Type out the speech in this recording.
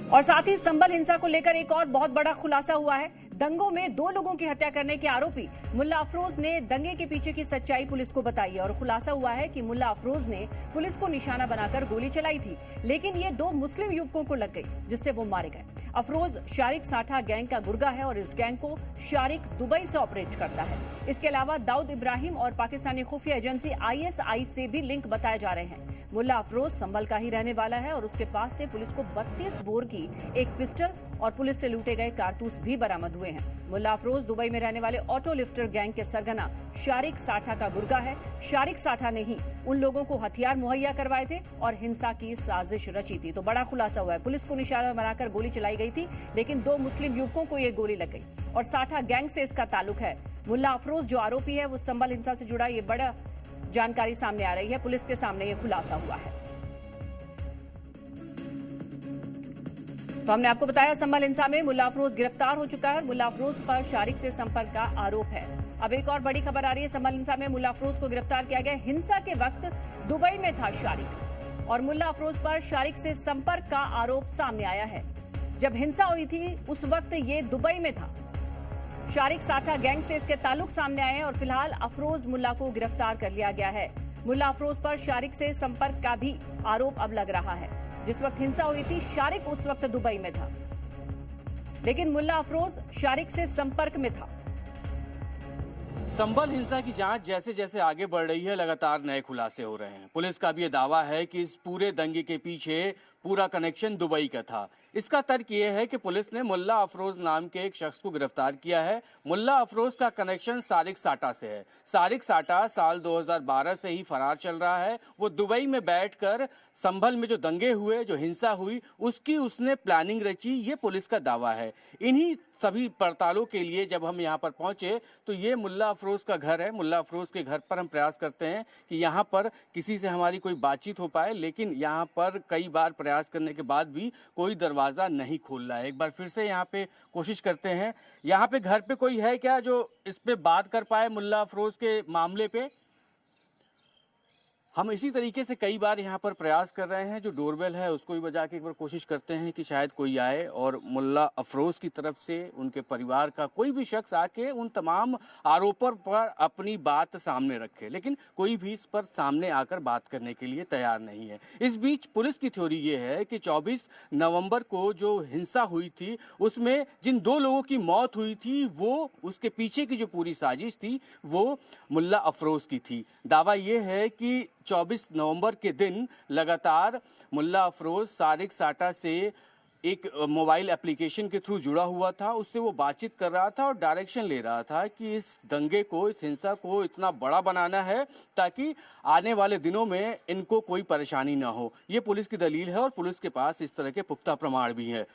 और साथ ही संभल हिंसा को लेकर एक और बहुत बड़ा खुलासा हुआ है। दंगों में 2 लोगों की हत्या करने के आरोपी मुल्ला अफरोज ने दंगे के पीछे की सच्चाई पुलिस को बताई है और खुलासा हुआ है कि मुल्ला अफरोज ने पुलिस को निशाना बनाकर गोली चलाई थी, लेकिन ये 2 मुस्लिम युवकों को लग गई, जिससे वो मारे गए। अफरोज शारिक साठा गैंग का गुर्गा है और इस गैंग को शारिक दुबई से ऑपरेट करता है। इसके अलावा दाऊद इब्राहिम और पाकिस्तानी खुफिया एजेंसी ISI से भी लिंक बताए जा रहे हैं। मुल्ला अफरोज संभल का ही रहने वाला है और उसके पास से पुलिस को 32 बोर की एक पिस्टल और पुलिस से लूटे गए कारतूस भी बरामद हुए हैं। मुल्ला अफरोज दुबई में रहने वाले ऑटो लिफ्टर गैंग के सरगना शारिक साठा का गुर्गा है। शारिक साठा ने ही उन लोगों को हथियार मुहैया करवाए थे और हिंसा की साजिश रची थी। तो बड़ा खुलासा हुआ है, पुलिस को निशाना बनाकर गोली चलाई गई थी, लेकिन 2 मुस्लिम युवकों को ये गोली लग गई और साठा गैंग से इसका ताल्लुक है। मुल्ला अफरोज जो आरोपी है वो संभल हिंसा से जुड़ा ये बड़ा जानकारी सामने आ रही है, पुलिस के सामने ये खुलासा हुआ है। तो हमने आपको बताया संभल हिंसा में मुल्ला अफरोज गिरफ्तार हो चुका है। मुल्ला अफरोज पर शारिक से संपर्क का आरोप है। अब एक और बड़ी खबर आ रही है, संभल हिंसा में मुल्ला अफरोज को गिरफ्तार किया गया। हिंसा के वक्त दुबई में था शारिक और मुल्ला अफरोज पर शारिक से संपर्क का आरोप सामने आया है। जब हिंसा हुई थी उस वक्त ये दुबई में था। शारिक साठा गैंग से इसके ताल्लुक सामने आए हैं और फिलहाल अफरोज मुल्ला को गिरफ्तार कर लिया गया है। मुल्ला अफरोज पर शारिक से संपर्क का भी आरोप अब लग रहा है। जिस वक्त हिंसा हुई थी शारिक उस वक्त दुबई में था, लेकिन मुल्ला अफरोज शारिक से संपर्क में था। संभल हिंसा की जांच जैसे जैसे आगे बढ़ रही है, लगातार नए खुलासे हो रहे हैं। पुलिस का भी ये दावा है कि इस पूरे दंगे के पीछे पूरा कनेक्शन दुबई का था। इसका तर्क ये है कि पुलिस ने मुल्ला अफरोज नाम के एक शख्स को गिरफ्तार किया है। मुल्ला अफरोज का कनेक्शन शारिक साठा से है। शारिक साठा साल 2012 से ही फरार चल रहा है। वो दुबई में बैठकर संभल में जो दंगे हुए, जो हिंसा हुई, उसकी उसने प्लानिंग रची, ये पुलिस का दावा है। इन्हीं सभी पड़तालों के लिए जब हम यहाँ पर पहुंचे तो ये मुल्ला अफरोज का घर है। मुल्ला अफरोज के घर पर हम प्रयास करते हैं कि यहाँ पर किसी से हमारी कोई बातचीत हो पाए, लेकिन यहाँ पर कई बार प्रयास करने के बाद भी कोई दरवाज़ा नहीं खोल रहा है। एक बार फिर से यहाँ पे कोशिश करते हैं। यहाँ पे घर पे कोई है क्या जो इस पे बात कर पाए मुल्ला अफरोज के मामले पे? हम इसी तरीके से कई बार यहाँ पर प्रयास कर रहे हैं। जो डोरबेल है उसको भी बजा के एक बार कोशिश करते हैं कि शायद कोई आए और मुल्ला अफरोज की तरफ से उनके परिवार का कोई भी शख्स आके उन तमाम आरोपों पर अपनी बात सामने रखे, लेकिन कोई भी इस पर सामने आकर बात करने के लिए तैयार नहीं है। इस बीच पुलिस की थ्योरी ये है कि 24 नवंबर को जो हिंसा हुई थी उसमें जिन 2 लोगों की मौत हुई थी, वो उसके पीछे की जो पूरी साजिश थी वो मुल्ला अफरोज की थी। दावा ये है कि 24 नवंबर के दिन लगातार मुल्ला अफरोज शारिक साठा से एक मोबाइल एप्लीकेशन के थ्रू जुड़ा हुआ था। उससे वो बातचीत कर रहा था और डायरेक्शन ले रहा था कि इस दंगे को, इस हिंसा को इतना बड़ा बनाना है ताकि आने वाले दिनों में इनको कोई परेशानी ना हो। ये पुलिस की दलील है और पुलिस के पास इस तरह के पुख्ता प्रमाण भी है।